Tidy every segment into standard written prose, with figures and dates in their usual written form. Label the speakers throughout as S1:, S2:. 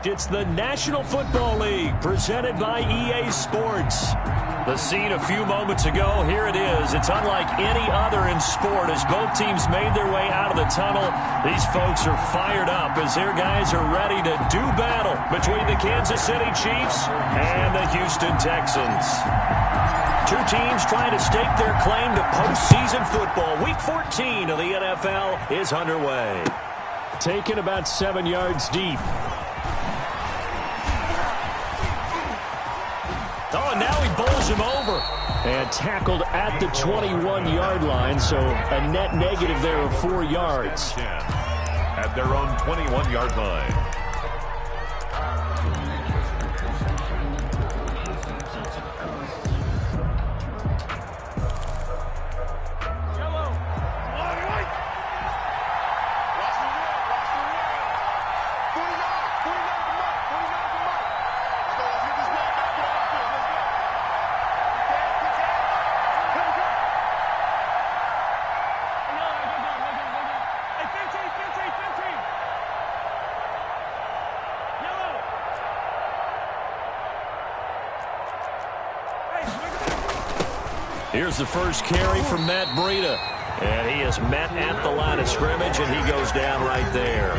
S1: It's the National Football League presented by EA Sports. The scene a few moments ago, here it is. It's unlike any other in sport as both teams made their way out of the tunnel. These folks are fired up as their guys are ready to do battle between the Kansas City Chiefs and the Houston Texans. Two teams trying to stake their claim to postseason football. Week 14 of the NFL is underway. Taken about 7 yards deep. Oh, now he bowls him over. And tackled at the 21-yard line, so a net negative there of 4 yards.
S2: At their own 21-yard line.
S1: Here's the first carry from Matt Breida. And he is met at the line of scrimmage, and he goes down right there.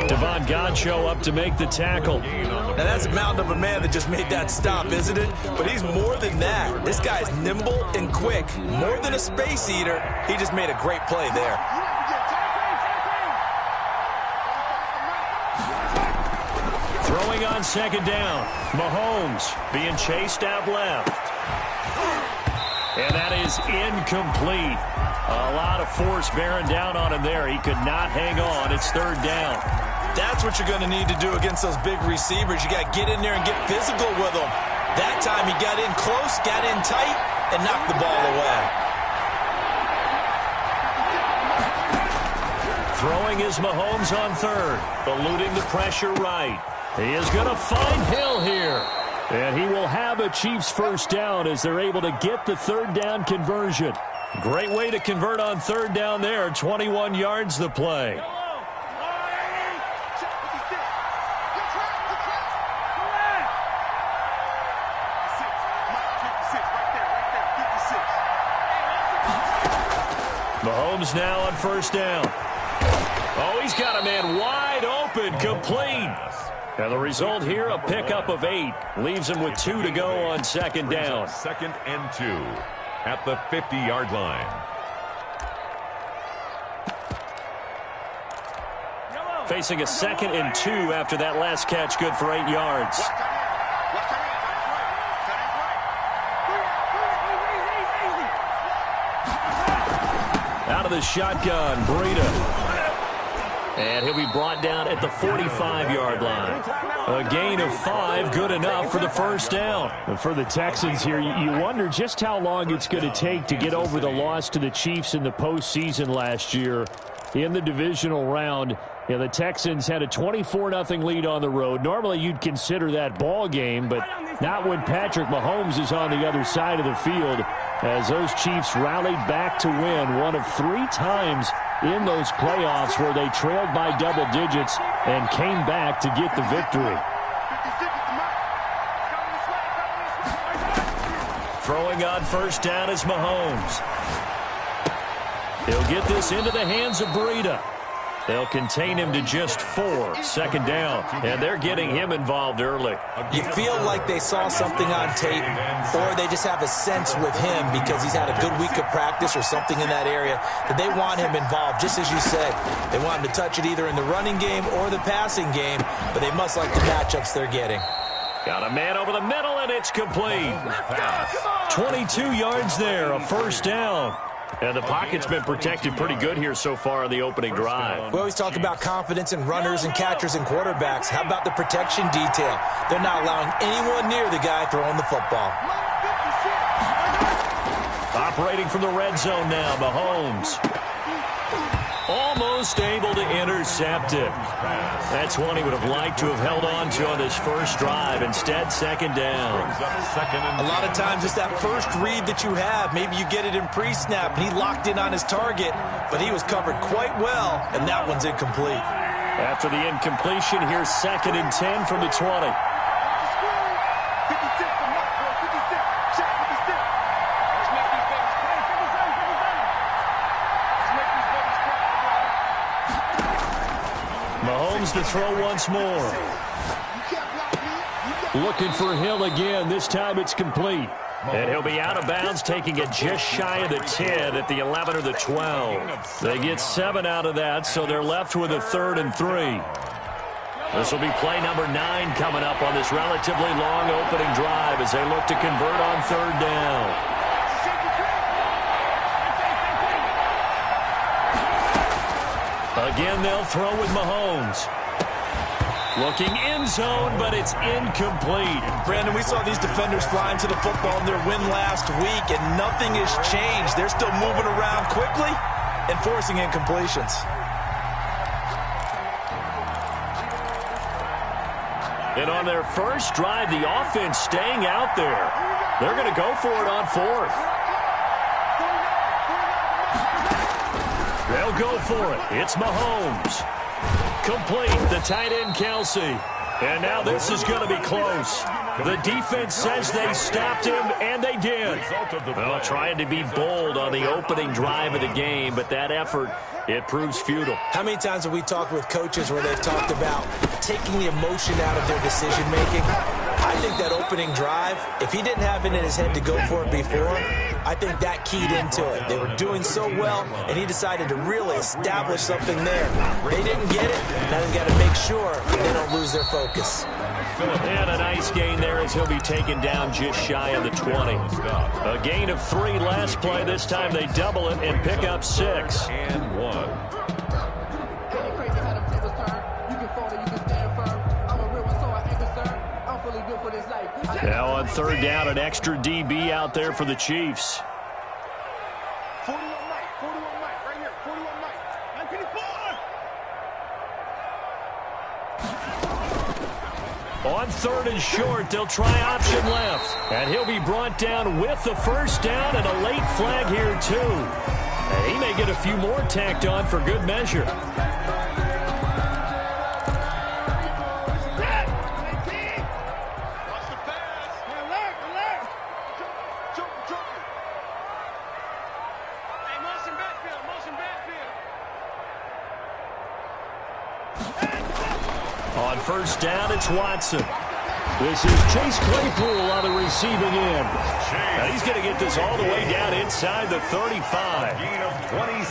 S1: Devon Godchaux up to make the tackle.
S3: Now that's a mountain of a man that just made that stop, isn't it? But he's more than that. This guy's nimble and quick. More than a space eater, he just made a great play there.
S1: Throwing on second down. Mahomes being chased out left. And that is incomplete. A lot of force bearing down on him there. He could not hang on. It's third down.
S3: That's what you're going to need to do against those big receivers. You got to get in there and get physical with them. That time he got in close, got in tight, and knocked the ball away.
S1: Throwing is Mahomes on third. Eluding the pressure right. He is going to find Hill here. And he will have a Chiefs first down as they're able to get the third down conversion. Great way to convert on third down there. 21 yards the play. Mahomes now on first down. Oh, he's got a man wide open, complete. And the result here, a pickup of 8. Leaves him with 2 to go on second down.
S2: Second and 2 at the 50-yard line.
S1: Facing a second and 2 after that last catch, good for 8 yards. Out of the shotgun, Breida. And he'll be brought down at the 45-yard line. A gain of 5, good enough for the first down.
S4: And for the Texans here, you wonder just how long it's going to take to get over the loss to the Chiefs in the postseason last year in the divisional round. Yeah, the Texans had a 24-0 lead on the road. Normally you'd consider that ball game, but not when Patrick Mahomes is on the other side of the field, as those Chiefs rallied back to win one of 3 times in those playoffs where they trailed by double digits and came back to get the victory.
S1: Throwing on first down is Mahomes. He'll get this into the hands of Breida. They'll contain him to just 4. Second down, and they're getting him involved early.
S3: You feel like they saw something on tape, or they just have a sense with him because he's had a good week of practice or something in that area that they want him involved, just as you said. They want him to touch it either in the running game or the passing game, but they must like the matchups they're getting.
S1: Got a man over the middle, and it's complete. 22 yards there, a first down. And the pocket's been protected pretty good here so far on the opening drive.
S3: We always talk about confidence in runners and catchers and quarterbacks. How about the protection detail? They're not allowing anyone near the guy throwing the football.
S1: Operating from the red zone now, Mahomes. Almost able to intercept it. That's one he would have liked to have held on to on this first drive. Instead, second down.
S3: A lot of times it's that first read that you have. Maybe you get it in pre-snap, and he locked in on his target, but he was covered quite well, and that one's incomplete.
S1: After the incompletion, here's 2nd and 10 from the 20. Mahomes to throw once more. Looking for Hill again. This time it's complete. And he'll be out of bounds, taking it just shy of the 10 at the 11 or the 12. They get 7 out of that, so they're left with a 3rd and 3. This will be play number 9 coming up on this relatively long opening drive as they look to convert on 3rd down. Again, they'll throw with Mahomes. Looking end zone, but it's incomplete.
S3: Brandon, we saw these defenders flying to the football in their win last week, and nothing has changed. They're still moving around quickly and forcing incompletions.
S1: And on their first drive, the offense staying out there. They're going to go for it on 4th. They'll go for it. It's Mahomes. Complete, the tight end, Kelsey. And now this is going to be close. The defense says they stopped him, and they did. Well, trying to be bold on the opening drive of the game, but that effort, it proves futile.
S3: How many times have we talked with coaches where they've talked about taking the emotion out of their decision-making? I think that opening drive, if he didn't have it in his head to go for it before, I think that keyed into it. They were doing so well, and he decided to really establish something there. They didn't get it. Now they've got to make sure they don't lose their focus.
S1: And a nice gain there as he'll be taken down just shy of the 20. A gain of 3 last play. This time they double it and pick up 6.
S2: And 1.
S1: Now on 3rd down, an extra DB out there for the Chiefs.
S5: 41 Mike, right here, 41 Mike. 954!
S1: On 3rd and short, they'll try option left. And he'll be brought down with the first down and a late flag here, too. And he may get a few more tacked on for good measure. On 1st down, it's Watson. This is Chase Claypool on the receiving end. Now he's going to get this all the way down inside the 35.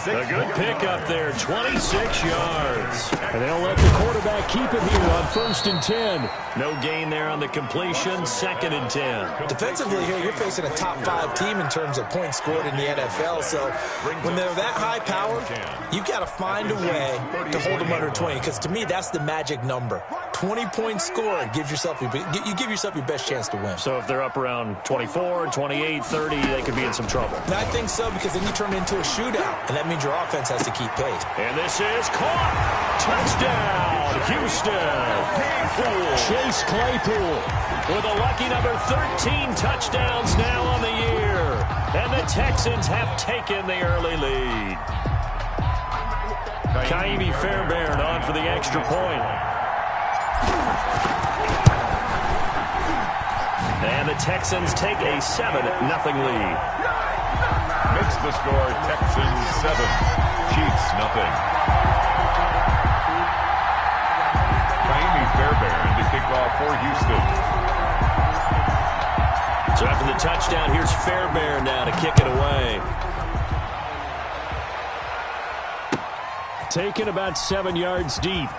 S1: A good pickup there, 26 yards.
S4: And they'll let the quarterback keep it here on 1st and 10.
S1: No gain there on the completion, 2nd and 10.
S3: Defensively here, you're facing a top 5 team in terms of points scored in the NFL. So when they're that high powered, you've got to find a way to hold them under 20. Because to me, that's the magic number. 20 points scored gives yourself you give yourself your best chance to win.
S1: So if they're up around 24, 28, 30, they could be in some trouble.
S3: I think so, because then you turn it into a shootout, and that means your offense has to keep pace.
S1: And this is caught. Touchdown, Houston. Chase Claypool with a lucky number 13 touchdowns now on the year. And the Texans have taken the early lead. Kaimi Fairbairn on for the extra point. And the Texans take a 7-0 lead.
S2: Makes the score Texans 7, Chiefs 0. Kaimi Fairbairn to kick off for Houston.
S1: So after the touchdown, here's Fairbairn now to kick it away.
S4: Taken about 7 yards deep.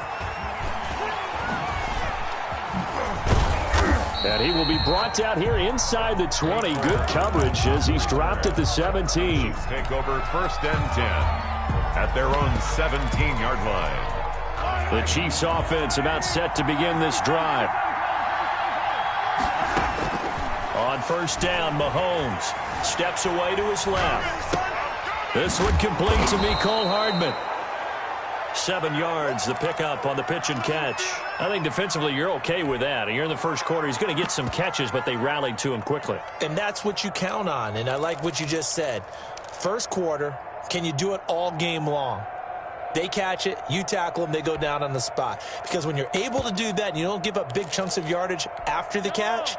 S4: And he will be brought down here inside the 20. Good coverage as he's dropped at the 17.
S2: Take over 1st and 10 at their own 17-yard line.
S1: The Chiefs offense about set to begin this drive. On 1st down, Mahomes steps away to his left. This one complete to Mecole Hardman. 7 yards, the pickup on the pitch and catch. I think defensively you're okay with that. You're in the first quarter. He's going to get some catches, but they rallied to him quickly.
S3: And that's what you count on, and I like what you just said. First quarter, can you do it all game long? They catch it, you tackle them, they go down on the spot. Because when you're able to do that and you don't give up big chunks of yardage after the catch,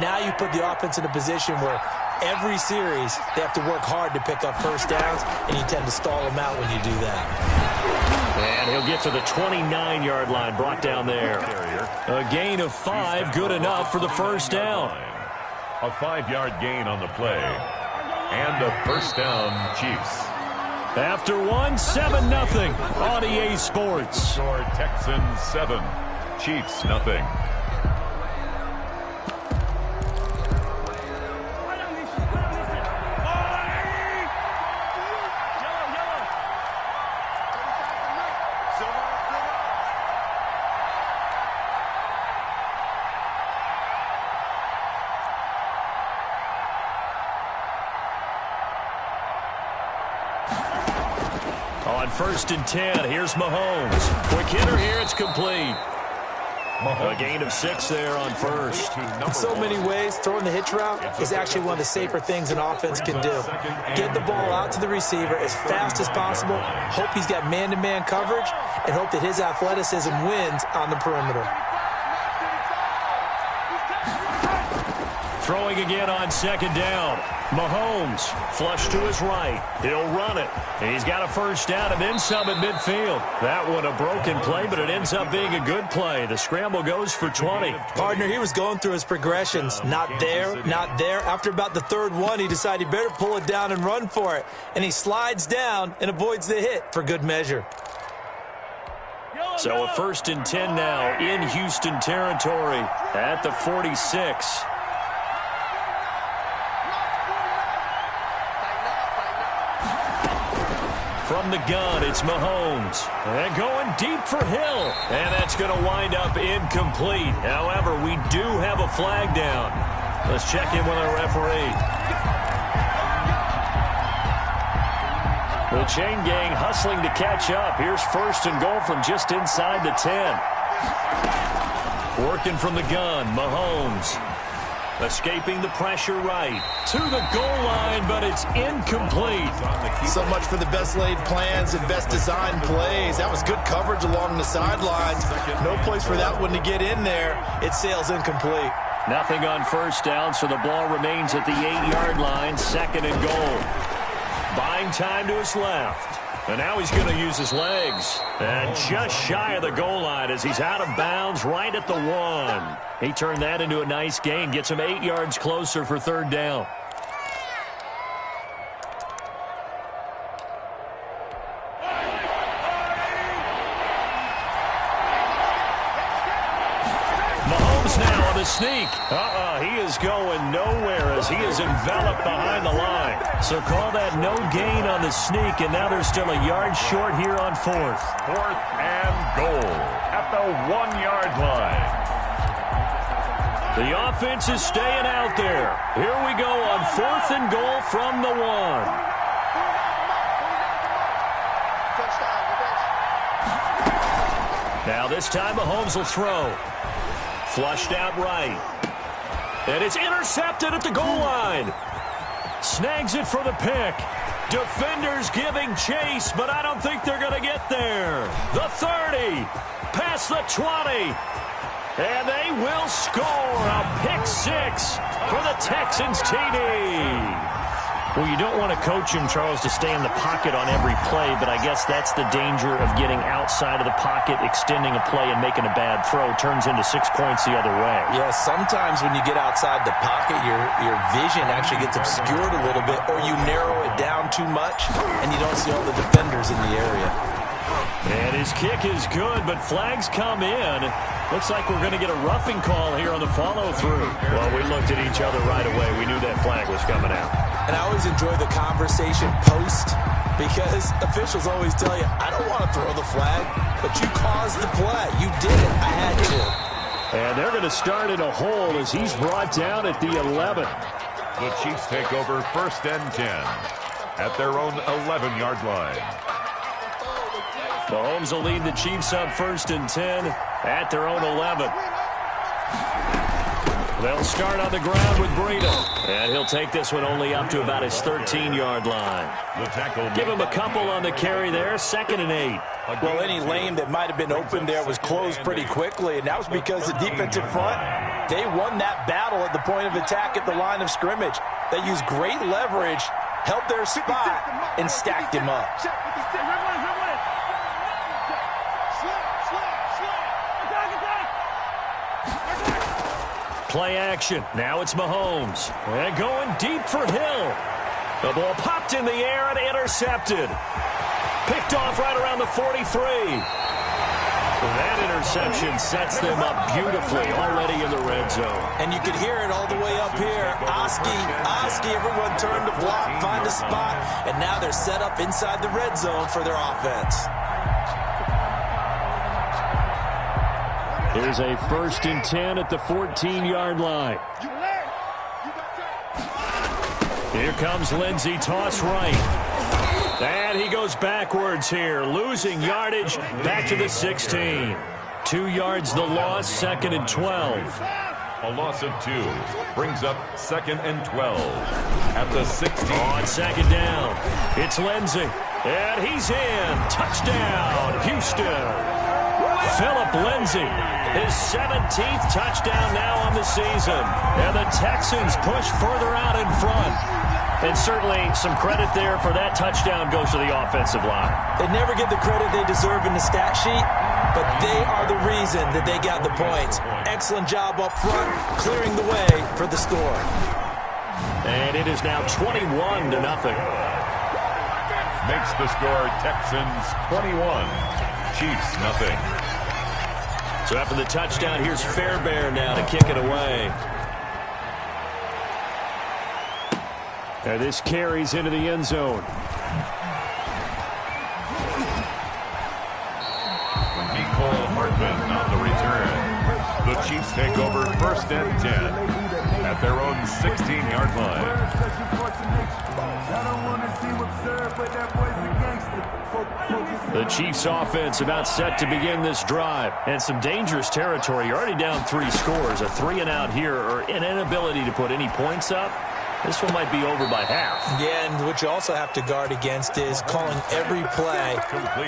S3: now you put the offense in a position where every series they have to work hard to pick up first downs, and you tend to stall them out when you do that.
S1: And he'll get to the 29-yard line, brought down there. A gain of 5, good enough for the first down.
S2: A 5-yard gain on the play. And a first down, Chiefs.
S1: After one, 7-0 on EA Sports.
S2: Score Texans 7, Chiefs 0.
S1: On 1st and 10, here's Mahomes. Quick hitter here, it's complete. A gain of 6 there on first.
S3: In so many ways, throwing the hitch route is actually one of the safer things an offense can do. Get the ball out to the receiver as fast as possible, hope he's got man-to-man coverage, and hope that his athleticism wins on the perimeter.
S1: Throwing again on 2nd down. Mahomes, flush to his right. He'll run it. And he's got a first down and then some at midfield. That one a broken play, but it ends up being a good play. The scramble goes for 20.
S3: Partner, he was going through his progressions. Not there, not there. After about the 3rd one, he decided he better pull it down and run for it. And he slides down and avoids the hit for good measure.
S1: So a 1st and 10 now in Houston territory at the 46. From the gun, it's Mahomes. And going deep for Hill. And that's going to wind up incomplete. However, we do have a flag down. Let's check in with our referee. The chain gang hustling to catch up. Here's 1st and goal from just inside the 10. Working from the gun, Mahomes. Escaping the pressure right. To the goal line, but it's incomplete.
S3: So much for the best laid plans and best designed plays. That was good coverage along the sidelines. No place for that one to get in there. It sails incomplete.
S1: Nothing on first down, so the ball remains at the 8-yard line. 2nd and goal. Buying time to his left. And now he's going to use his legs. And just shy of the goal line as he's out of bounds right at the 1. He turned that into a nice gain. Gets him 8 yards closer for 3rd down. Mahomes now on the sneak. He is going nowhere as he is enveloped behind the line. So call that no gain on the sneak, and now they're still a yard short here on 4th.
S2: 4th and goal at the 1-yard line.
S1: The offense is staying out there. Here we go on 4th and goal from the 1. Now this time Mahomes will throw. Flushed out right. And it's intercepted at the goal line. Snags it for the pick. Defenders giving chase, but I don't think they're going to get there. The 30. Past the 20. And they will score a pick 6 for the Texans TD. Well, you don't want to coach him, Charles, to stay in the pocket on every play, but I guess that's the danger of getting outside of the pocket, extending a play, and making a bad throw. Turns into 6 points the other way.
S3: Yeah, sometimes when you get outside the pocket, your vision actually gets obscured a little bit, or you narrow it down too much, and you don't see all the defenders in the area.
S1: And his kick is good, but flags come in. Looks like we're going to get a roughing call here on the follow-through. Well, we looked at each other right away. We knew that flag was coming out.
S3: And I always enjoy the conversation post because officials always tell you, I don't want to throw the flag, but you caused the play. You did it. I had to.
S1: And they're going to start in a hole as he's brought down at the 11.
S2: The Chiefs take over 1st and 10 at their own 11-yard line.
S1: Mahomes will lead the Chiefs on 1st and 10 at their own 11. They'll start on the ground with Breida. And he'll take this one only up to about his 13-yard line. Give him a couple on the carry there. 2nd and 8.
S3: Well, any lane that might have been open there was closed pretty quickly, and that was because the defensive front, they won that battle at the point of attack at the line of scrimmage. They used great leverage, held their spot, and stacked him up.
S1: Play action. Now it's Mahomes. And going deep for Hill. The ball popped in the air and intercepted. Picked off right around the 43. That interception sets them up beautifully already in the red zone.
S3: And you could hear it all the way up here. Oski, everyone turned to block, find a spot, and now they're set up inside the red zone for their offense.
S4: Here's a 1st and 10 at the 14-yard line.
S1: Here comes Lindsey, toss right. And he goes backwards here, losing yardage back to the 16. 2 yards the loss, 2nd and 12.
S2: A loss of 2 brings up 2nd and 12 at the 16.
S1: On 2nd down, it's Lindsey. And he's in. Touchdown, Houston. Philip Lindsey, his 17th touchdown now on the season. And the Texans push further out in front. And certainly some credit there for that touchdown goes to the offensive line.
S3: They never get the credit they deserve in the stat sheet, but they are the reason that they got the points. Excellent job up front, clearing the way for the score.
S1: And it is now 21-0.
S2: Makes the score Texans 21, Chiefs nothing.
S1: So after the touchdown, here's Fairbairn now to kick it away.
S4: And this carries into the end zone.
S2: Nicole Hartman on the return. The Chiefs take over 1st and 10 at their own 16-yard
S4: line. The Chiefs offense about set to begin this drive. And some dangerous territory. You're already down 3 scores. A 3 and out here, or an inability to put any points up. This one might be over by half.
S3: Yeah, and what you also have to guard against is calling every play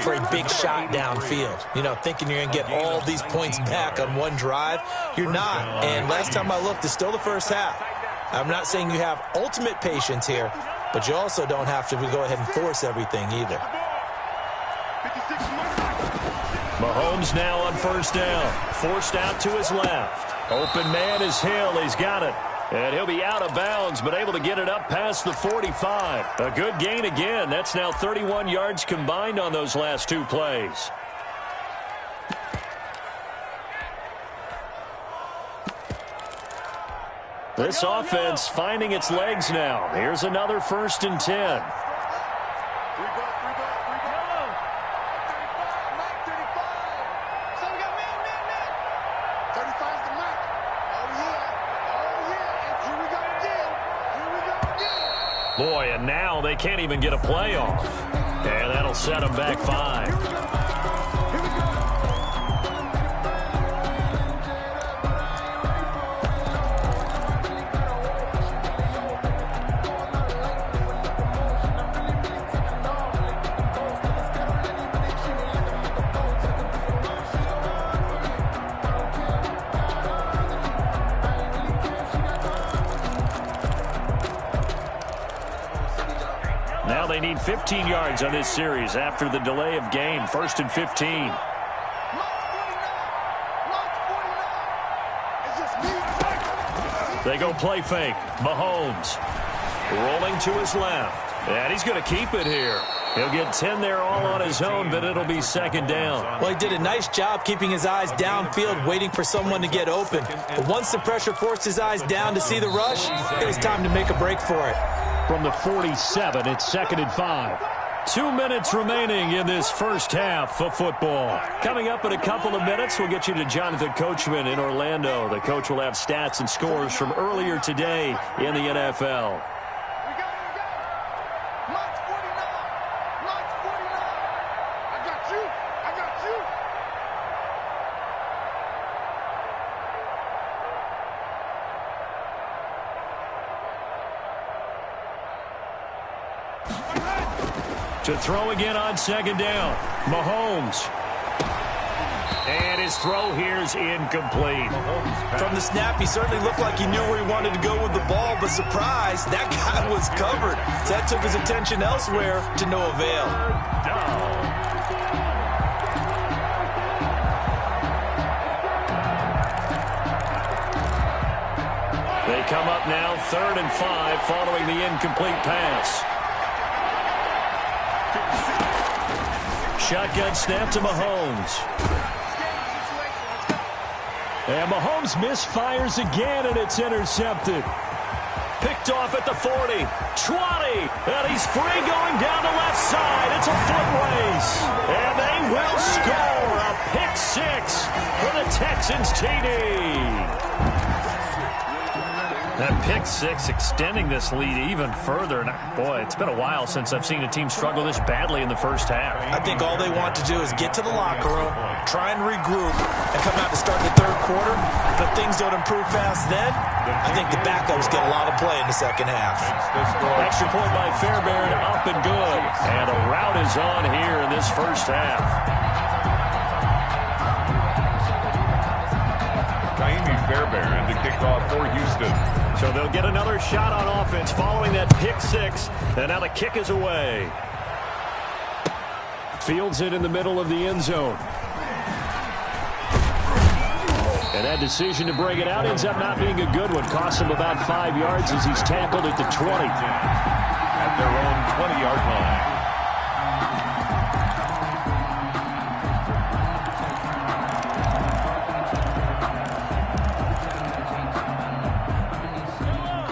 S3: for a big shot downfield. You know, thinking you're going to get all these points back on one drive. You're not. And last time I looked, it's still the first half. I'm not saying you have ultimate patience here, but you also don't have to go ahead and force everything either.
S1: Mahomes now on 1st down. Forced out to his left. Open man is Hill. He's got it. And he'll be out of bounds, but able to get it up past the 45. A good gain again. That's now 31 yards combined on those last 2 plays. This offense finding its legs now. Here's another 1st and 10. Boy, and now they can't even get a play off. And that'll set them back 5. Now they need 15 yards on this series after the delay of game. 1st and 15. They go play fake. Mahomes rolling to his left. And he's going to keep it here. He'll get 10 there all on his own, but it'll be 2nd down.
S3: Well, he did a nice job keeping his eyes downfield, waiting for someone to get open. But once the pressure forced his eyes down to see the rush, it was time to make a break for it.
S4: From the 47, it's 2nd and 5.
S1: 2 minutes remaining in this first half of football. Coming up in a couple of minutes, we'll get you to Jonathan Coachman in Orlando. The coach will have stats and scores from earlier today in the NFL. To throw again on second down. Mahomes. And his throw here is incomplete.
S3: From the snap, he certainly looked like he knew where he wanted to go with the ball, but surprise, that guy was covered. So that took his attention elsewhere to no avail.
S1: They come up now 3rd and 5 following the incomplete pass. Shotgun snap to Mahomes.
S4: And Mahomes misfires again, and it's intercepted.
S1: Picked off at the 40, 20, and he's free going down the left side. It's a foot race, and they will score a pick 6 for the Texans TD. That pick 6 extending this lead even further. And boy, it's been a while since I've seen a team struggle this badly in the first half.
S3: I think all they want to do is get to the locker room, try and regroup, and come out to start the third quarter. But if things don't improve fast then, I think the backups get a lot of play in the second half.
S1: Extra point by Fairbairn, up and good. And a rout is on here in this first half.
S2: Fairbairn to kick off for Houston.
S1: So they'll get another shot on offense following that pick 6. And now the kick is away.
S4: Fields it in the middle of the end zone. And that decision to bring it out ends up not being a good one. Cost him about 5 yards as he's tackled at the 20.
S2: At their own 20-yard line.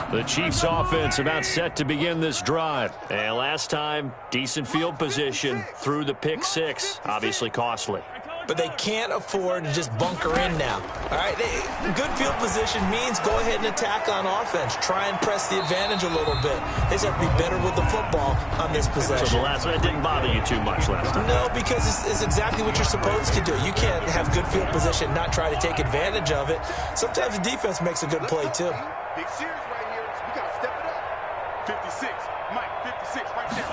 S1: The Chiefs offense about set to begin this drive. And last time, decent field position through the pick 6. Obviously costly.
S3: But they can't afford to just bunker in now. All right, good field position means go ahead and attack on offense. Try and press the advantage a little bit. They just have to be better with the football on this possession.
S1: So the last one, it didn't bother you too much last time?
S3: No, because it's exactly what you're supposed to do. You can't have good field position, not try to take advantage of it. Sometimes the defense makes a good play, too.
S5: Big series right here. We got to step it up. 56. Mike, 56 right there.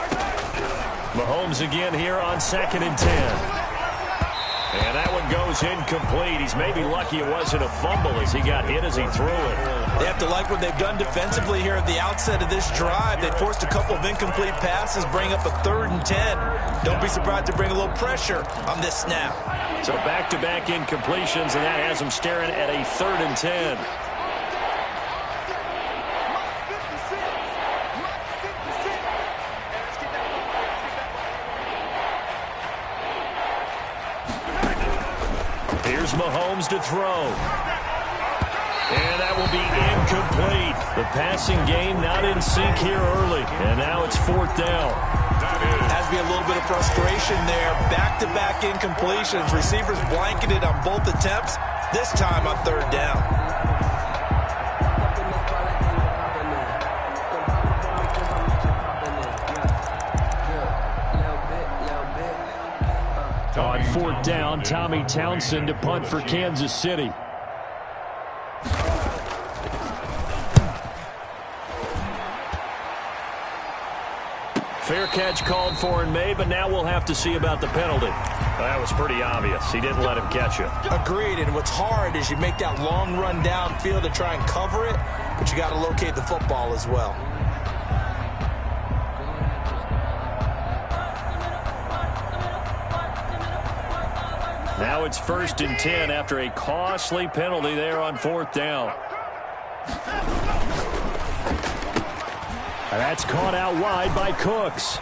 S1: Mahomes again here on 2nd and 10. And that one goes incomplete. He's maybe lucky it wasn't a fumble as he got hit as he threw it.
S3: They have to like what they've done defensively here at the outset of this drive. They forced a couple of incomplete passes, bring up a 3rd and 10. Don't be surprised to bring a little pressure on this snap.
S1: So back-to-back incompletions, and that has them staring at a 3rd and 10. Here's Mahomes to throw. And that will be incomplete. The passing game not in sync here early. And now it's 4th down.
S3: Has to be a little bit of frustration there. Back-to-back incompletions. Receivers blanketed on both attempts. This time on 3rd down.
S4: On 4th down, Tommy Townsend to punt for Kansas City.
S1: Fair catch called for and made, but now we'll have to see about the penalty. Well, that was pretty obvious. He didn't let him catch it.
S3: Agreed, and what's hard is you make that long run downfield to try and cover it, but you got to locate the football as well.
S1: Now it's 1st and 10 after a costly penalty there on 4th down.
S4: And that's caught out wide by Cooks.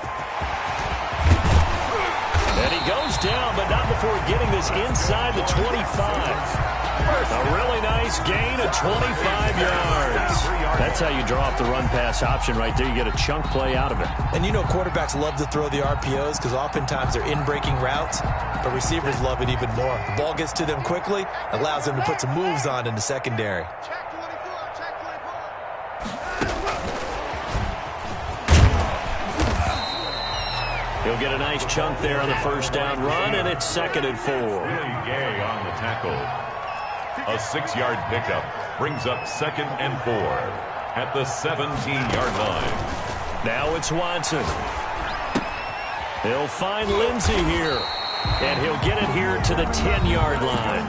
S1: And he goes down, but not before getting this inside the 25. A really nice gain of 25 yards. That's how you draw up the run-pass option right there. You get a chunk play out of it.
S3: And you know quarterbacks love to throw the RPOs because oftentimes they're in-breaking routes, but receivers love it even more. The ball gets to them quickly, allows them to put some moves on in the secondary.
S1: He'll get a nice chunk there on the 1st down run, and it's 2nd and 4.
S2: Gay on the tackle. A 6-yard pickup brings up 2nd and 4 at the 17-yard line.
S1: Now it's Watson. He'll find Lindsey here. And he'll get it here to the 10-yard line.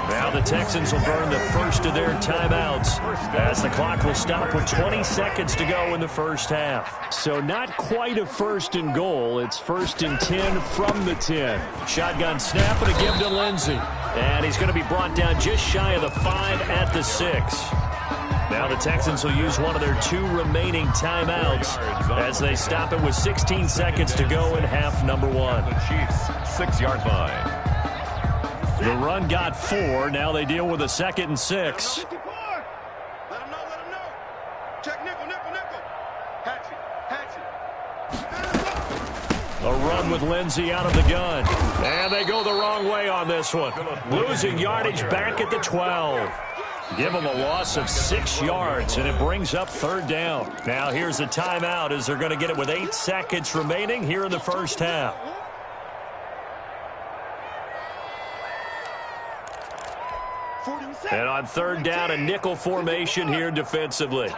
S1: Now the Texans will burn the first of their timeouts as the clock will stop with 20 seconds to go in the first half.
S4: So not quite a first and goal. It's first and 10 from the 10.
S1: Shotgun snap and a give to Lindsey. And he's going to be brought down just shy of the 5 at the 6. Now the Texans will use one of their 2 remaining timeouts as they stop it with 16 seconds to go in half number 1.
S2: The Chiefs, 6-yard line.
S1: The run got 4. Now they deal with a 2nd and 6.
S5: Let him know. Check nickel. Hatchet.
S1: A run with Lindsey out of the gun. And they go the wrong way on this one. Losing yardage back at the 12. Give them a loss of 6 yards, and it brings up 3rd down. Now here's a timeout as they're going to get it with 8 seconds remaining here in the first half. And on 3rd down, a nickel formation here defensively.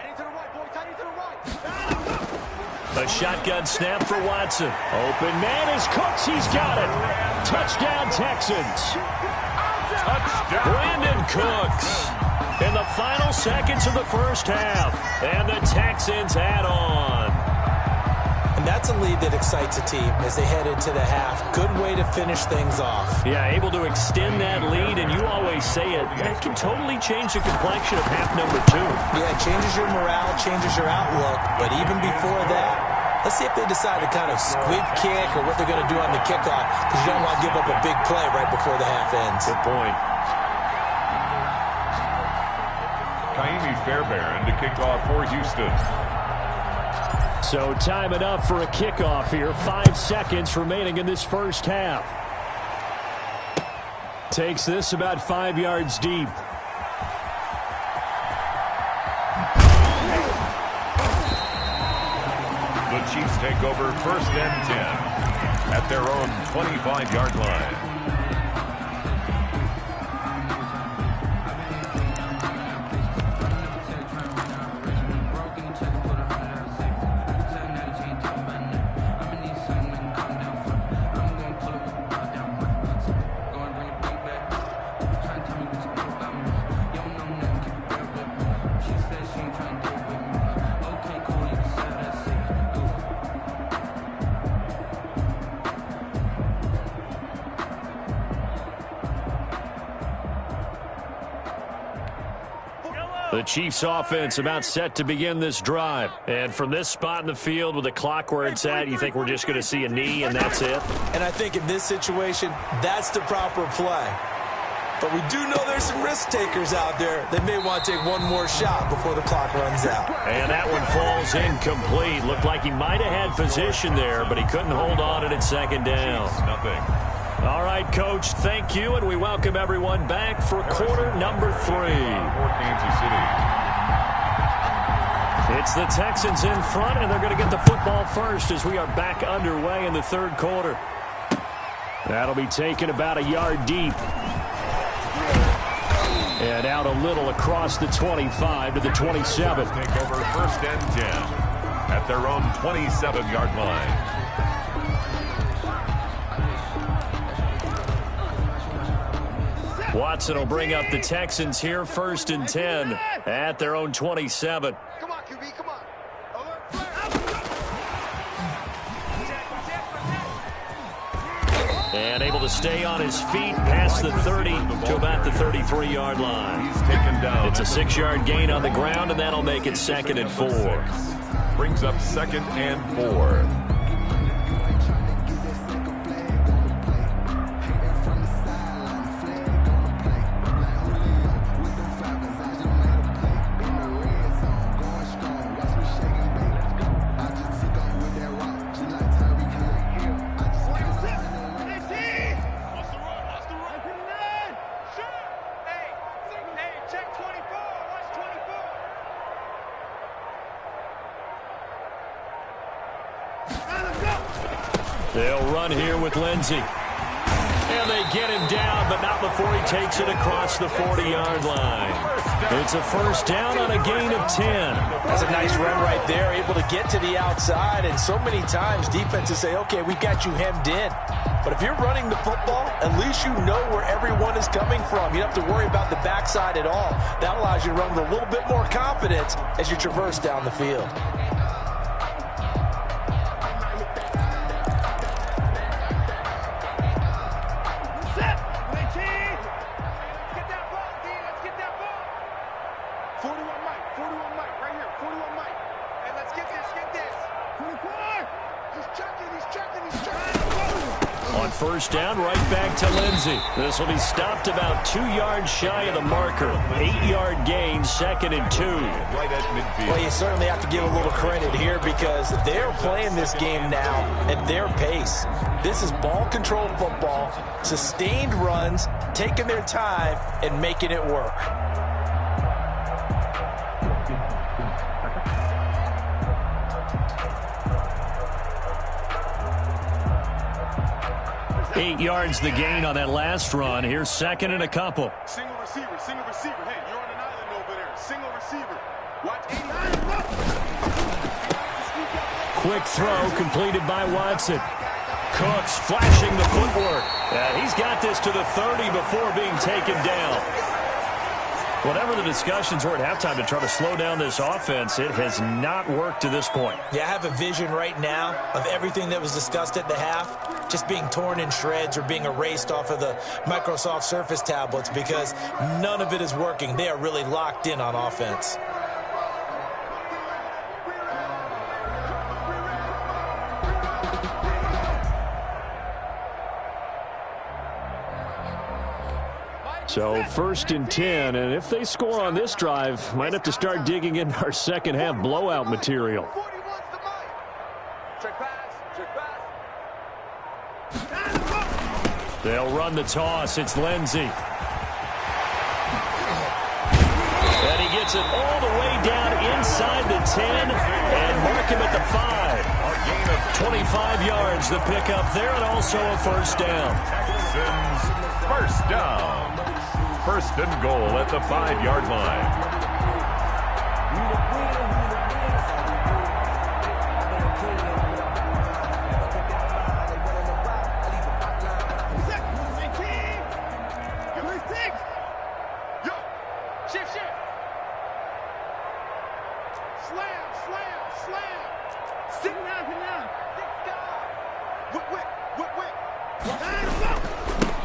S1: A shotgun snap for Watson.
S4: Open man is Cooks. He's got it. Touchdown, Texans.
S2: Touchdown.
S1: Brandon Cooks in the final seconds of the first half. And the Texans add on.
S3: And that's a lead that excites a team as they head into the half. Good way to finish things off.
S1: Yeah, able to extend that lead, and you always say it, that can totally change the complexion of half number 2.
S3: Yeah, it changes your morale, changes your outlook. But even before that, let's see if they decide to kind of squib kick or what they're going to do on the kickoff, because you don't want to give up a big play right before the half ends.
S1: Good point.
S2: Kaimi Fairbairn to kick off for Houston.
S4: So time it up for a kickoff here. 5 seconds remaining in this first half. Takes this about 5 yards deep.
S2: The Chiefs take over 1st and 10 at their own 25-yard line.
S1: The Chiefs offense about set to begin this drive. And from this spot in the field with the clock where it's at, you think we're just going to see a knee and that's it?
S3: And I think in this situation, that's the proper play. But we do know there's some risk takers out there that may want to take one more shot before the clock runs out.
S1: And that one falls incomplete. Looked like he might have had position there, but he couldn't hold on at 2nd down.
S2: Nothing.
S1: All right, Coach, thank you, and we welcome everyone back for quarter number 3.
S2: For Kansas City.
S1: It's the Texans in front, and they're going to get the football first as we are back underway in the 3rd quarter.
S4: That'll be taken about a yard deep. And out a little across the 25 to the 27.
S2: Take over 1st and 10 at their own 27-yard line.
S1: Watson will bring up the Texans here, 1st and 10 at their own 27.
S5: Come on, QB, come on.
S1: And able to stay on his feet past the 30 to about the 33-yard line.
S2: He's taken down.
S1: It's a 6-yard gain on the ground, and that'll make it 2nd and 4.
S2: Brings up 2nd and 4.
S1: They'll run here with Lindsey. And they get him down, but not before he takes it across the 40-yard line. It's a first down on a gain of 10.
S3: That's a nice run right there, able to get to the outside. And so many times defenses say, okay, we've got you hemmed in. But if you're running the football, at least you know where everyone is coming from. You don't have to worry about the backside at all. That allows you to run with a little bit more confidence as you traverse down the field.
S1: First down, right back to Lindsey. This will be stopped about 2 yards shy of the marker. 8-yard gain, 2nd and 2.
S2: Right at midfield.
S3: Well, you certainly have to give a little credit here because they're playing this game now at their pace. This is ball control football, sustained runs, taking their time, and making it work.
S1: Eight yards the gain on that last run. Here's 2nd and a couple.
S5: Single receiver, single receiver. Hey, you're on an island over there. Single receiver. Watch 89.
S1: Quick throw completed by Watson. Cooks flashing the footwork. He's got this to the 30 before being taken down. Whatever the discussions were at halftime to try to slow down this offense, it has not worked to this point.
S3: Yeah, I have a vision right now of everything that was discussed at the half just being torn in shreds or being erased off of the Microsoft Surface tablets because none of it is working. They are really locked in on offense.
S4: So 1st and 10, and if they score on this drive, might have to start digging in our second half blowout material.
S1: They'll run the toss. It's Lindsey. And he gets it all the way down inside the 10 and mark him at the 5.
S2: A gain of
S1: 25 yards the pickup there and also a first down.
S2: Texans first down. 1st and goal at the 5-yard line.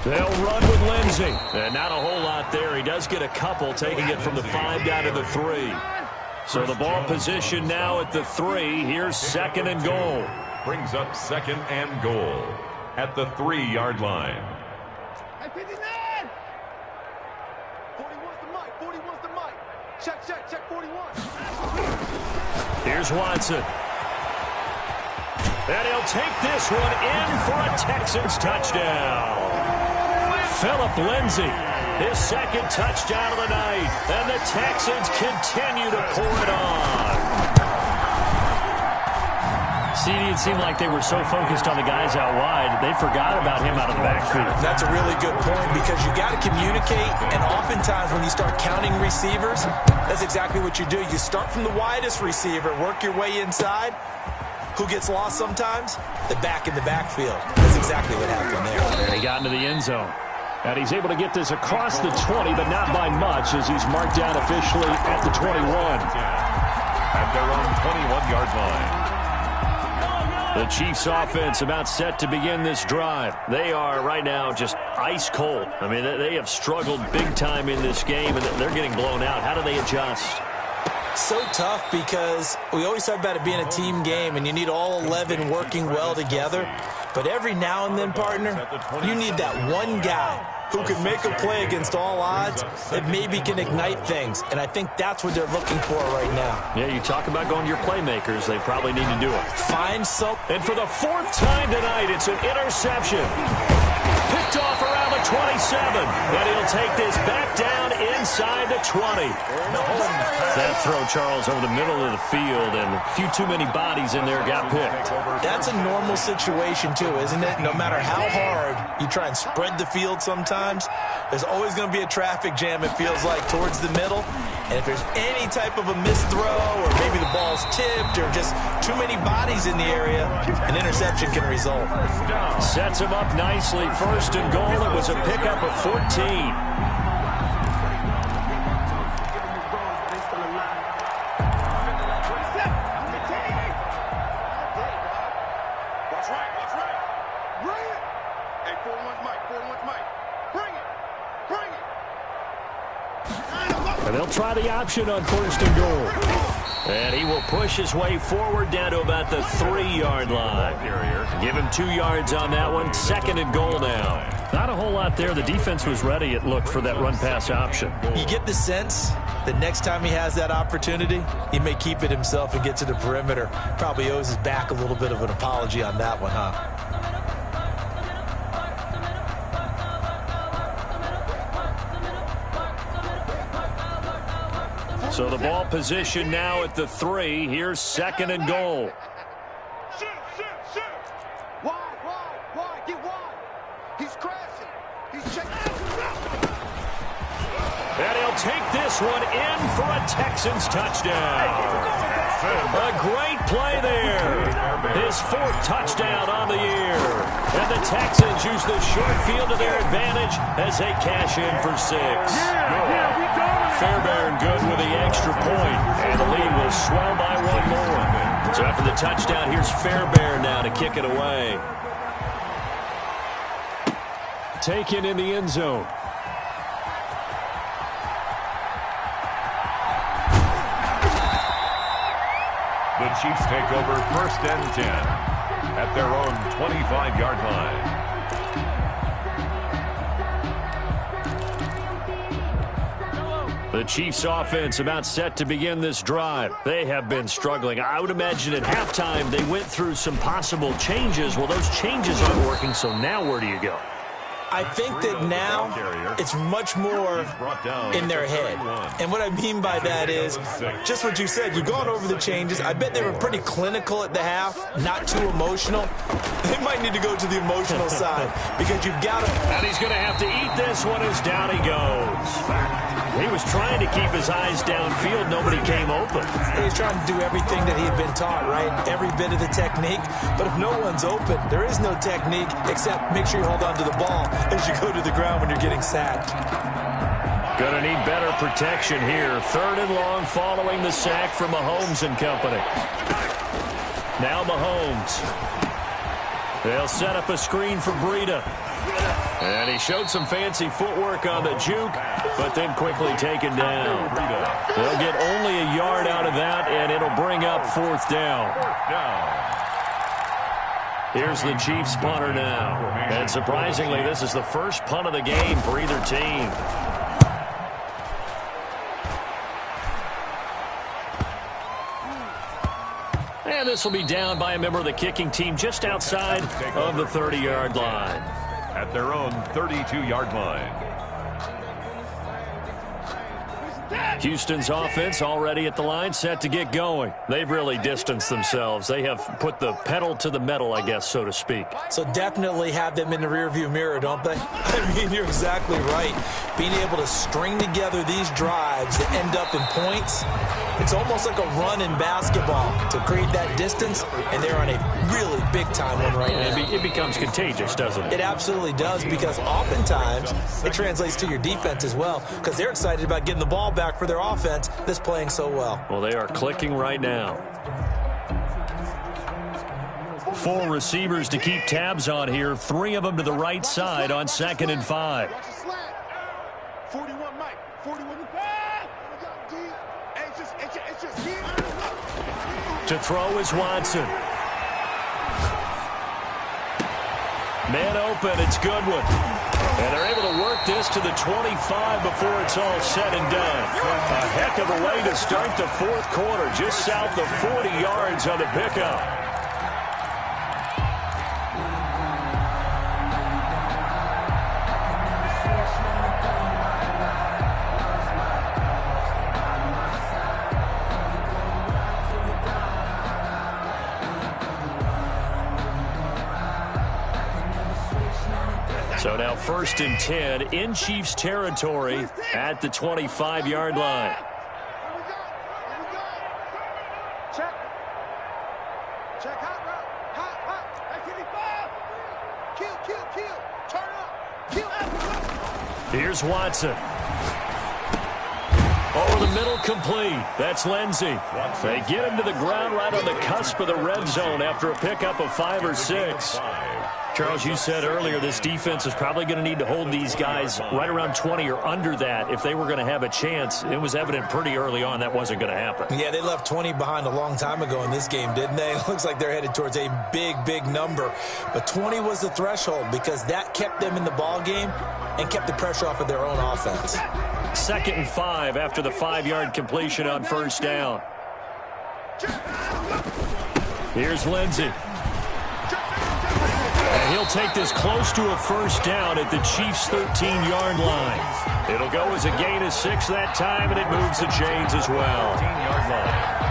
S1: They'll run with Lindsey. And not a whole lot there. He does get a couple, taking it from the 5 down to the 3. So the ball position now at the 3. Here's 2nd and goal.
S2: Brings up 2nd and goal at the 3-yard line.
S5: 41's the mic. 41's the mic. Check, 41.
S1: Here's Watson. And he'll take this one in for a Texans touchdown. Philip Lindsey, his 2nd touchdown of the night. And the Texans continue to pour it on. CD, it seemed like they were so focused on the guys out wide, they forgot about him out of the backfield.
S3: That's a really good point because you got to communicate, and oftentimes when you start counting receivers, that's exactly what you do. You start from the widest receiver, work your way inside. Who gets lost sometimes? The back in the backfield. That's exactly what happened there.
S1: And he got into the end zone. And he's able to get this across the 20, but not by much as he's marked down officially at the 21.
S2: At their own 21-yard line.
S1: The Chiefs offense about set to begin this drive. They are right now just ice cold. I mean, they have struggled big time in this game, and they're getting blown out. How do they adjust?
S3: So tough because we always talk about it being a team game, and you need all 11 working well together. But every now and then, partner, you need that one guy who can make a play against all odds that maybe can ignite things. And I think that's what they're looking for right now.
S1: Yeah, you talk about going to your playmakers. They probably need to do it.
S3: Find some.
S1: And for the 4th time tonight, it's an interception. Picked picked off around the 27. And he'll take this back down inside the 20. That throw, Charles, over the middle of the field, and a few too many bodies in there got picked.
S3: That's a normal situation, too, isn't it? No matter how hard you try and spread the field sometimes, there's always going to be a traffic jam, it feels like, towards the middle. And if there's any type of a missed throw, or maybe the ball's tipped, or just too many bodies in the area, an interception can result.
S1: Sets him up nicely. First and goal. It was a pickup of 14. And they'll try the option on first and goal. And he will push his way forward down to about the 3-yard line. Give him 2 yards on that one. Second and goal now.
S4: Not a whole lot there. The defense was ready, it looked, for that run-pass option.
S3: You get the sense that next time he has that opportunity, he may keep it himself and get to the perimeter. Probably owes his back a little bit of an apology on that one, huh?
S1: So the ball position now at the 3. Here's second and goal.
S5: Shoot. Wide. Get wide. He's crashing. He's checking.
S1: And he'll take this one in for a Texans touchdown. A great play there. His 4th touchdown on the year. And the Texans use the short field to their advantage as they cash in for 6. Fairbairn good with the extra point, and the lead will swell by 1 more. So after the touchdown, here's Fairbairn now to kick it away.
S4: Taken in the end zone.
S2: The Chiefs take over first and 10 at their own 25-yard line.
S1: The Chiefs offense about set to begin this drive. They have been struggling. I would imagine at halftime they went through some possible changes. Well, those changes aren't working, so now where do you go?
S3: I think that now it's much more in their head. And what I mean by that is just what you said. You've gone over the changes. I bet they were pretty clinical at the half, not too emotional. They might need to go to the emotional side because you've got to.
S1: And he's going to have to eat this one as down he goes. He was trying to keep his eyes downfield. Nobody came open.
S3: He was trying to do everything that he had been taught, right? Every bit of the technique. But if no one's open, there is no technique except make sure you hold on to the ball as you go to the ground when you're getting sacked.
S1: Gonna need better protection here. 3rd and long following the sack from Mahomes and company. Now Mahomes. They'll set up a screen for Breida. And he showed some fancy footwork on the juke, but then quickly taken down. They'll get only a yard out of that, and it'll bring up 4th down. Here's the Chiefs punter now. And surprisingly, this is the first punt of the game for either team. And this will be down by a member of the kicking team just outside of the 30-yard line.
S2: At their own 32-yard line.
S1: Houston's offense already at the line, set to get going. They've really distanced themselves. They have put the pedal to the metal, I guess, so to speak.
S3: So definitely have them in the rearview mirror, don't they? I mean, you're exactly right. Being able to string together these drives that end up in points, it's almost like a run in basketball to create that distance, and they're on a really big-time one right now.
S1: It becomes contagious, doesn't it?
S3: It absolutely does, because oftentimes it translates to your defense as well, because they're excited about getting the ball back for their offense that's playing so well.
S1: Well, they are clicking right now. 4 receivers to keep tabs on here. 3 of them to the right side on 2nd and 5.
S5: 41 Mike. 41.
S1: To throw is Watson. Man open, it's Goodwin. And they're able to work this to the 25 before it's all said and done. A heck of a way to start the 4th quarter, just south of 40 yards on the pickup. So now 1st and 10 in Chiefs territory at the 25-yard line.
S5: Check. Check hot route. Hot. Kill. Turn up. Kill.
S1: Here's Watson. Over the middle, complete. That's Lindsey. They get him to the ground right on the cusp of the red zone after a pickup of 5 or 6. Charles, you said earlier this defense is probably going to need to hold these guys right around 20 or under that if they were going to have a chance. It was evident pretty early on that wasn't going to happen.
S3: Yeah, they left 20 behind a long time ago in this game, didn't they? It looks like they're headed towards a big number. But 20 was the threshold because that kept them in the ball game and kept the pressure off of their own offense.
S1: 2nd and 5 after the 5-yard completion on 1st down. Here's Lindsey. And he'll take this close to a 1st down at the Chiefs' 13-yard line. It'll go as a gain of 6 that time, and it moves the chains as well. 13-yard line.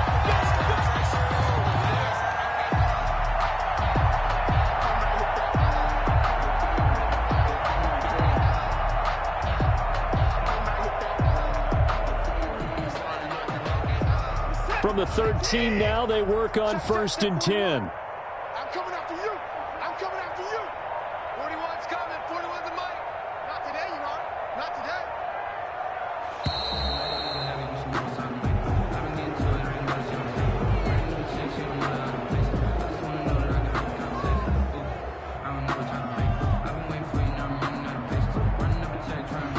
S1: From the 13 now, they work on 1st and 10.
S5: I'm coming after you. 41's coming. 41's the mic. Not today, you know. Not today.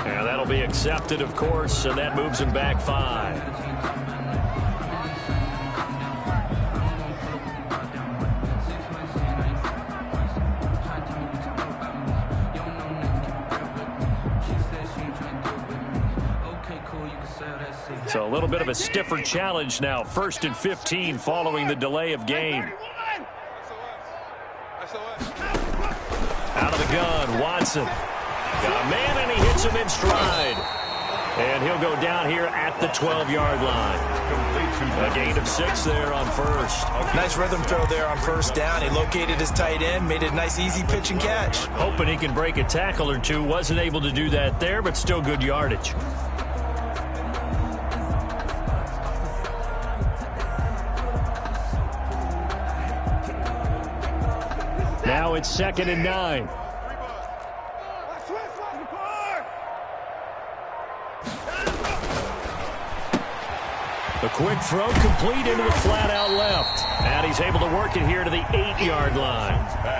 S1: And that'll be accepted, of course, and that moves him back 5. So a little bit of a stiffer challenge now. 1st and 15 following the delay of game. Out of the gun, Watson. Got a man, and he hits him in stride. And he'll go down here at the 12-yard line. A gain of 6 there on 1st.
S3: Nice rhythm throw there on 1st down. He located his tight end, made it a nice, easy pitch and catch.
S1: Hoping he can break a tackle or two. Wasn't able to do that there, but still good yardage. Now it's 2nd and 9. A quick throw complete into the flat out left. And he's able to work it here to the 8-yard line.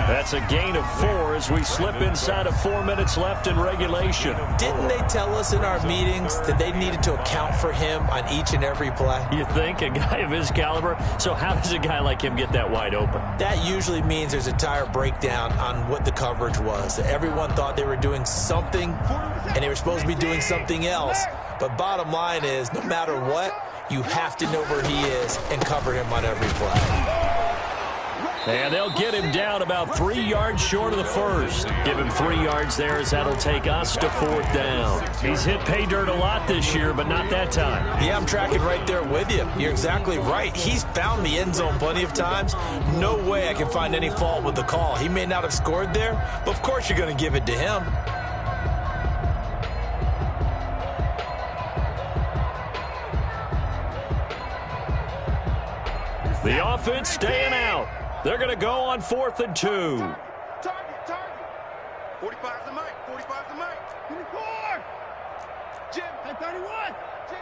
S1: That's a gain of 4 as we slip inside of 4 minutes left in regulation.
S3: Didn't they tell us in our meetings that they needed to account for him on each and every play?
S1: You think? A guy of his caliber? So how does a guy like him get that wide open?
S3: That usually means there's a tire breakdown on what the coverage was. Everyone thought they were doing something, and they were supposed to be doing something else. But bottom line is, no matter what, you have to know where he is and cover him on every play.
S1: And they'll get him down about 3 yards short of the 1st. Give him 3 yards there as that'll take us to 4th down. He's hit pay dirt a lot this year, but not that time.
S3: Yeah, I'm tracking right there with you. You're exactly right. He's found the end zone plenty of times. No way I can find any fault with the call. He may not have scored there, but of course you're going to give it to him.
S1: The offense staying out. They're going to go on 4th and 2.
S5: Target. 45's the mic. 45's the mic. 24. Jim. 31. Jim.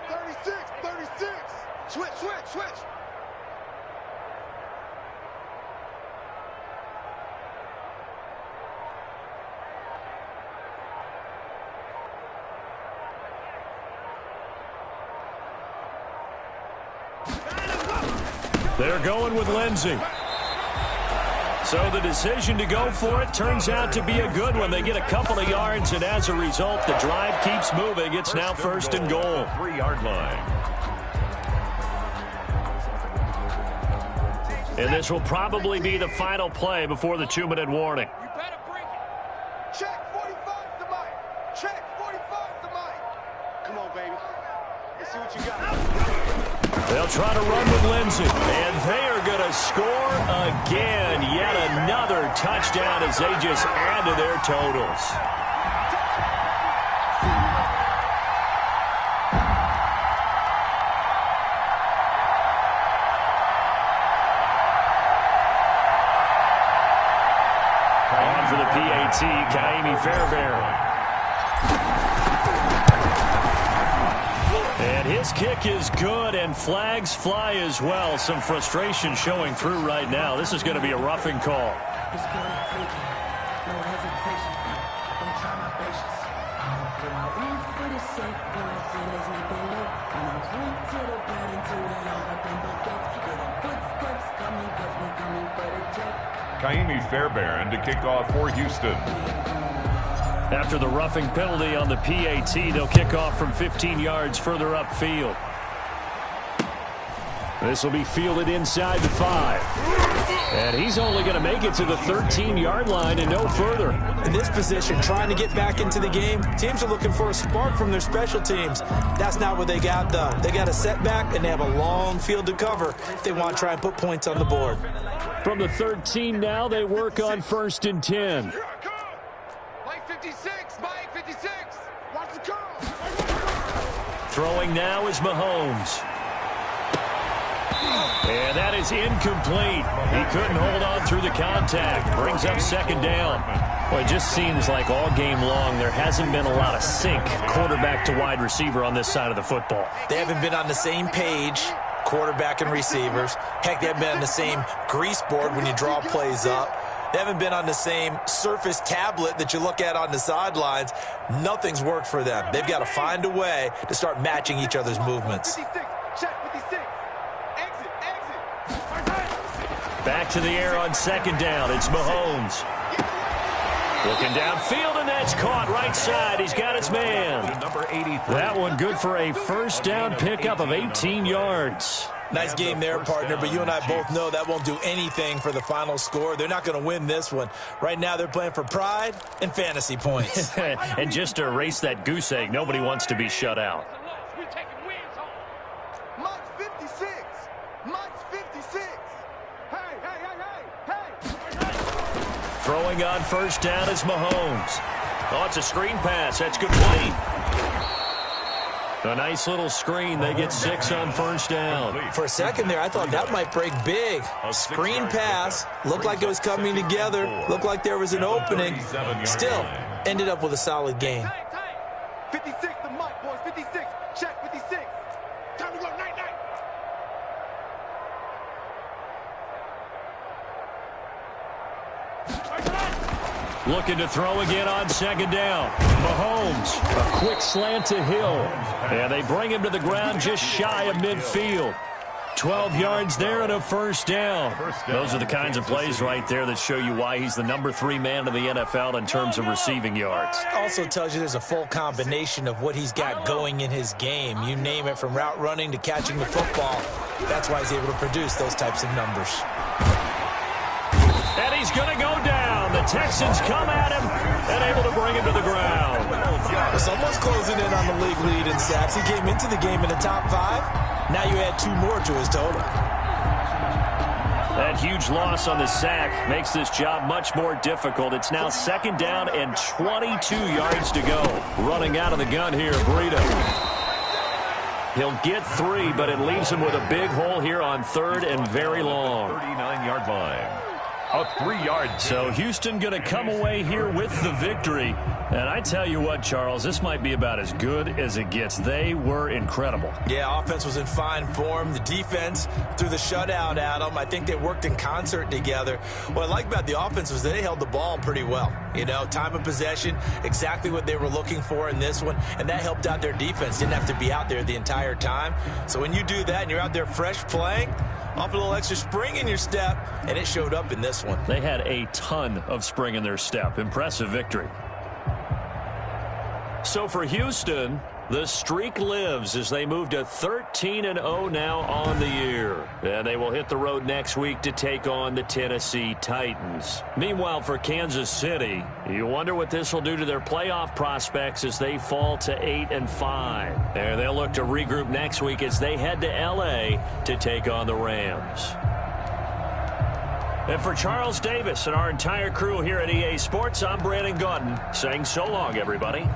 S5: 36. Switch.
S1: They're going with Lindsey. So the decision to go for it turns out to be a good one. They get a couple of yards, and as a result, the drive keeps moving. It's now 1st and goal.
S2: 3-yard line.
S1: And this will probably be the final play before the 2-minute warning.
S5: You better bring it. Check 45's the mic. Check 45's the mic. Come on, baby. Let's see what you got.
S1: They'll try to run with Lindsay, and they are going to score again. Yet another touchdown as they just add to their totals. On for the PAT, Kaimi Fairbairn. And his kick is good, and flags fly as well. Some frustration showing through right now. This is going to be a roughing call.
S2: Kaimi Fairbairn to kick off for Houston.
S1: After the roughing penalty on the PAT, they'll kick off from 15 yards further upfield. This will be fielded inside the 5. And he's only going to make it to the 13-yard line and no further.
S3: In this position, trying to get back into the game, teams are looking for a spark from their special teams. That's not what they got, though. They got a setback, and they have a long field to cover if they want to try and put points on the board.
S1: From the 13 now, they work on 1st and 10.
S5: Mike 56, Mike 56. Watch the curl.
S1: Throwing now is Mahomes. And that is incomplete. He couldn't hold on through the contact. Brings up 2nd down. Well, it just seems like all game long there hasn't been a lot of sync quarterback to wide receiver on this side of the football.
S3: They haven't been on the same page, quarterback and receivers. Heck, they haven't been on the same grease board when you draw plays up. They haven't been on the same surface tablet that you look at on the sidelines. Nothing's worked for them. They've got to find a way to start matching each other's movements.
S5: 56, check 56. Exit, exit.
S1: Back to the air on 2nd down. It's Mahomes. Looking downfield, and that's caught right side. He's got his man.
S2: Number 83.
S1: That one good for a 1st down pickup of 18 yards.
S3: Nice game there, partner, but you and I both know that won't do anything for the final score. They're not going to win this one. Right now, they're playing for pride and fantasy points.
S1: And just to erase that goose egg, nobody wants to be shut out.
S5: Mike's 56. Mike's 56. Hey, hey, hey, hey, hey.
S1: Throwing on 1st down is Mahomes. Oh, it's a screen pass. That's good play. A nice little screen. They get 6 on 1st down.
S3: For a second there, I thought that might break big. Screen pass. Looked like it was coming together. Looked like there was an opening. Still, ended up with a solid gain.
S5: 56 to Mike, boys. 56. Check 56. Time to go. Night, night.
S1: Looking to throw again on 2nd down. Mahomes, a quick slant to Hill. And they bring him to the ground just shy of midfield. 12 yards there and a 1st down. Those are the kinds of plays right there that show you why he's the number 3 man in the NFL in terms of receiving yards.
S3: Also tells you there's a full combination of what he's got going in his game. You name it, from route running to catching the football. That's why he's able to produce those types of numbers.
S1: And he's going to go down. The Texans come at him and able to bring him to the ground.
S3: Someone's closing in on the league lead in sacks. He came into the game in the top 5. Now you add 2 more to his total.
S1: That huge loss on the sack makes this job much more difficult. It's now 2nd down and 22 yards to go. Running out of the gun here, Breida. He'll get 3, but it leaves him with a big hole here on 3rd and very long.
S2: 39-yard line. A 3-yard.
S1: So Houston going to come away here with the victory. And I tell you what, Charles, this might be about as good as it gets. They were incredible.
S3: Yeah, offense was in fine form. The defense threw the shutout at them. I think they worked in concert together. What I like about the offense was they held the ball pretty well. You know, time of possession, exactly what they were looking for in this one. And that helped out their defense. Didn't have to be out there the entire time. So when you do that and you're out there fresh playing, off a little extra spring in your step, and it showed up in this one.
S1: They had a ton of spring in their step. Impressive victory. So for Houston, The streak lives as they move to 13-0 now on the year. And they will hit the road next week to take on the Tennessee Titans. Meanwhile, for Kansas City, you wonder what this will do to their playoff prospects as they fall to 8-5. And they'll look to regroup next week as they head to L.A. to take on the Rams. And for Charles Davis and our entire crew here at EA Sports, I'm Brandon Gaudin saying so long, everybody.